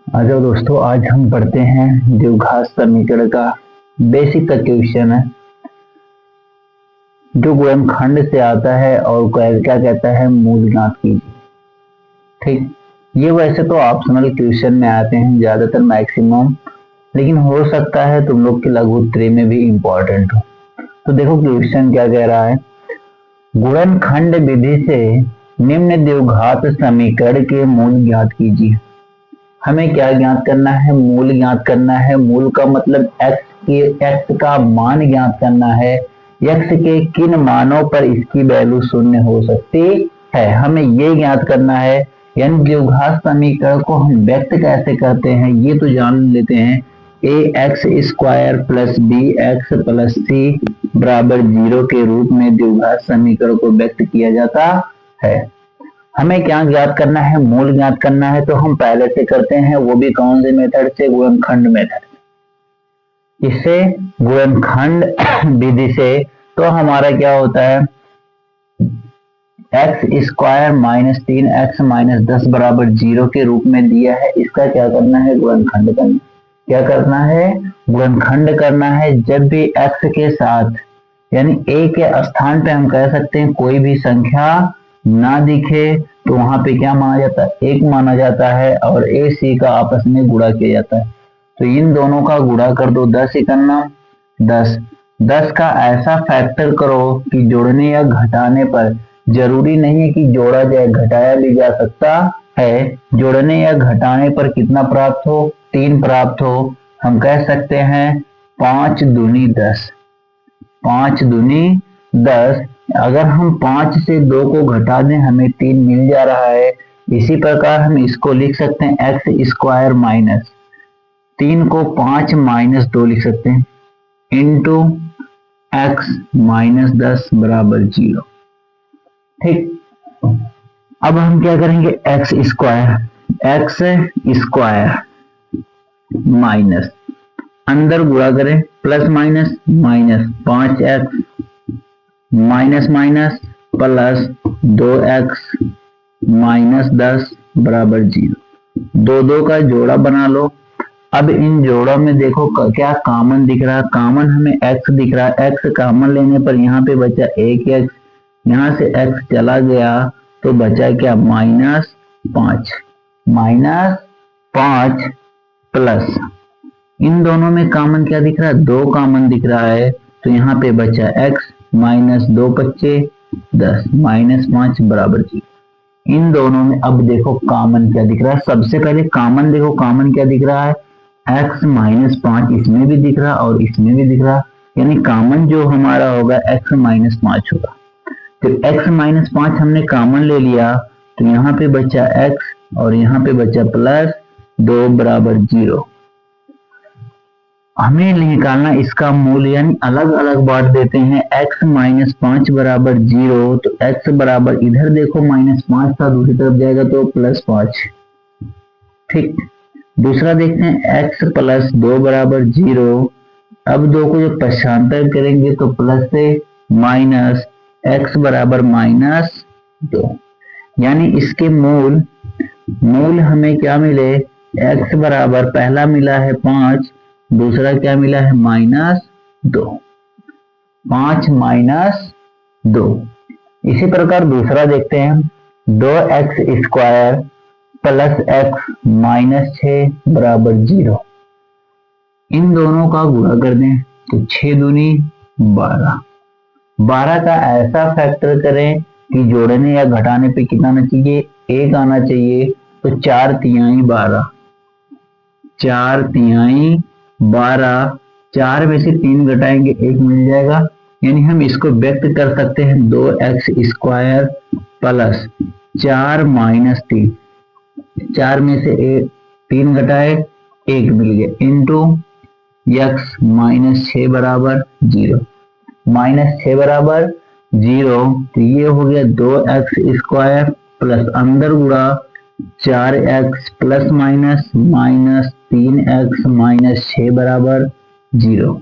आ जाओ दोस्तों, आज हम पढ़ते हैं द्विघात समीकरण का बेसिक का क्वेश्चन है जो गुणनखंड से आता है और क्या कहता है, मूल ज्ञात कीजिए। ठीक, ये वैसे तो ऑप्शनल क्वेश्चन में आते हैं ज्यादातर मैक्सिमम, लेकिन हो सकता है तुम लोग के लघु उत्तरी में भी इम्पोर्टेंट हो। तो देखो क्वेश्चन क्या कह रहा है, गुणनखंड विधि से निम्न द्विघात समीकरण के मूल ज्ञात कीजिए। हमें क्या ज्ञात करना है, मूल ज्ञात करना है। मूल का मतलब x का मान ज्ञात करना है। x के किन मानों पर इसकी वैल्यू शून्य हो सकती है, हमें ये ज्ञात करना है। यानी द्विघात समीकरण को हम व्यक्त कैसे करते हैं ये तो जान लेते हैं। ax² plus bx plus c बराबर 0 के रूप में द्विघात समीकरण को व्यक्त किया जाता है। हमें क्या ज्ञात करना है, मूल ज्ञात करना है। तो हम पहले से करते हैं, वो भी कौन से मेथड से, गुणनखंड मेथड। इससे गुणनखंड विधि से तो हमारा क्या होता है, x² माइनस 3x माइनस 10 बराबर 0 के रूप में दिया है। इसका क्या करना है, गुणनखंड करना। क्या करना है, गुणनखंड करना है। जब भी x के साथ यानी a के स्थान पे हम कह सकते हैं कोई भी संख्या ना दिखे तो वहां पे क्या माना जाता है, 1 माना जाता है और a c का आपस में गुणा किया जाता है। तो इन दोनों का गुणा कर दो, 10 इकन्ना 10। 10 का ऐसा फैक्टर करो कि जोड़ने या घटाने पर, जरूरी नहीं है कि जोड़ा जाए, घटाया भी जा सकता है। जोड़ने या घटाने पर कितना प्राप्त हो, 3 प्राप्त हो। हम कह सकते हैं 5 दूनी 10, 5 दूनी 10। अगर हम 5 से 2 को घटा दें हमें 3 मिल जा रहा है। इसी प्रकार हम इसको लिख सकते हैं x² माइनस 3 को 5 माइनस 2 लिख सकते हैं इंटू x माइनस 10 बराबर 0। ठीक, अब हम क्या करेंगे, x² माइनस, अंदर गुणा करें, plus minus minus 5x minus minus plus 2x minus 10 बराबर 0। दो का जोड़ा बना लो। अब इन जोड़ों में देखो क्या कॉमन दिख रहा है, कॉमन हमें x दिख रहा है। x कॉमन लेने पर यहाँ पे बचा 1x, यहाँ से x चला गया तो बचा क्या, -5, -5 प्लस इन दोनों में कॉमन क्या दिख रहा है, 2 कॉमन दिख रहा है। तो यहाँ पे बचा x माइनस 2 बच्चे 10 -5 बराबर 0। इन दोनों में अब देखो कॉमन क्या दिख रहा है। सबसे पहले कॉमन देखो, कॉमन क्या दिख रहा है, x -5 इसमें भी दिख रहा और इसमें भी दिख रहा। यानी कॉमन जो हमारा होगा x -5 होगा। तो x -5 हमने कॉमन ले लिया तो यहाँ पे बचा x और यहाँ पे बचा प्लस 2 बराबर 0। हमें निकालना इसका मूल्य, यानी अलग अलग बांट देते हैं। x -5 बराबर 0 तो x बराबर, इधर देखो -5 था, दूसरी तरफ जाएगा तो +5। ठीक, दूसरा देखते हैं x प्लस 2 बराबर 0। अब 2 को जब पक्षांतर करेंगे तो प्लस से माइनस, x बराबर -2। यानी इसके मूल हमें क्या मिले, x बराबर पहला मिला है 5, दूसरा क्या मिला है -2, 5 -2। इसी प्रकार दूसरा देखते हैं, 2x² प्लस x माइनस 6 बराबर 0। इन दोनों का गुणा कर दें तो 6 दूनी 12। 12 का ऐसा फैक्टर करें कि जोड़ने या घटाने पे कितना आना चाहिए, 1 आना चाहिए। तो 4 तिहाई 12, 4 तिहाई 12, 4 में से 3 घटाएंगे 1 मिल जाएगा। यानी हम इसको व्यक्त कर सकते हैं 2x² प्लस 4 माइनस 3, 4 में से 3 घटाए 1 मिल गया, इंटू x -6 बराबर 0, -6 बराबर 0। तो ये हो गया 2x² प्लस अंदर गुणा 4x plus minus minus 3x minus 6 बराबर 0।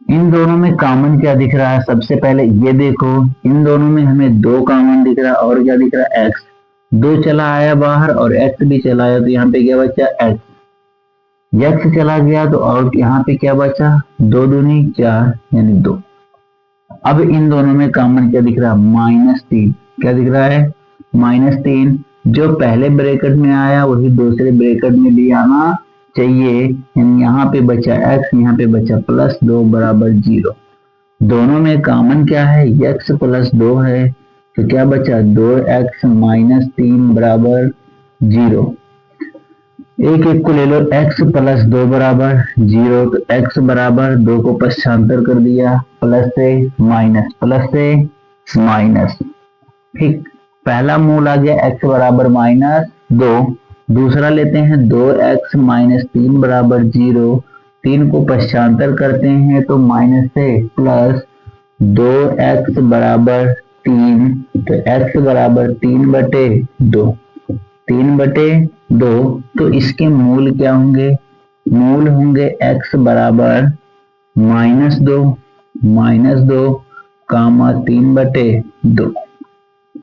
इन दोनों में कॉमन क्या दिख रहा है, सबसे पहले ये देखो, इन दोनों में हमें 2 कॉमन दिख रहा है और क्या दिख रहा है, x। 2 चला आया बाहर और x भी चला आया, तो यहाँ पे क्या बचा x चला गया, तो और यहाँ पे क्या बचा 2 दूनी 4 यानी 2। अब इन दोनों में कॉमन क्या दिख रहा है -3। क्या दिख रहा है -3। जो पहले ब्रैकेट में आया वही दूसरे ब्रैकेट में भी आना चाहिए। यहाँ पे बचा x, यहाँ पे बचा +2 बराबर 0। दोनों में कॉमन क्या है x +2 है, तो क्या बचा 2x - 3 बराबर 0। एक एक को ले लो, x +2 बराबर 0, तो x बराबर 2 को पक्षांतर कर दिया, प्लस से माइनस। ठीक, पहला मूल आ गया x बराबर -2। दूसरा लेते हैं 2x - 3 बराबर 0। 3 को पक्षांतर करते हैं तो माइनस से प्लस 2x बराबर 3, तो x बराबर 3/2। 3/2, तो इसके मूल क्या होंगे, मूल होंगे x बराबर -2 कामा 3/2।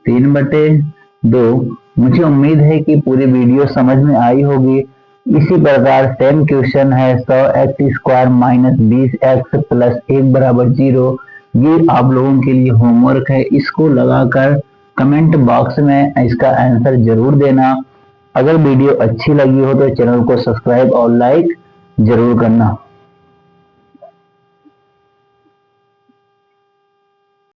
3/2। मुझे उम्मीद है कि पूरी वीडियो समझ में आई होगी। इसी प्रकार सेम क्वेश्चन है 100x² - 20x + 1 बराबर 0। ये आप लोगों के लिए होमवर्क है, इसको लगाकर कमेंट बॉक्स में इसका आंसर जरूर देना। अगर वीडियो अच्छी लगी हो तो चैनल को सब्सक्राइब और लाइक जरूर करना।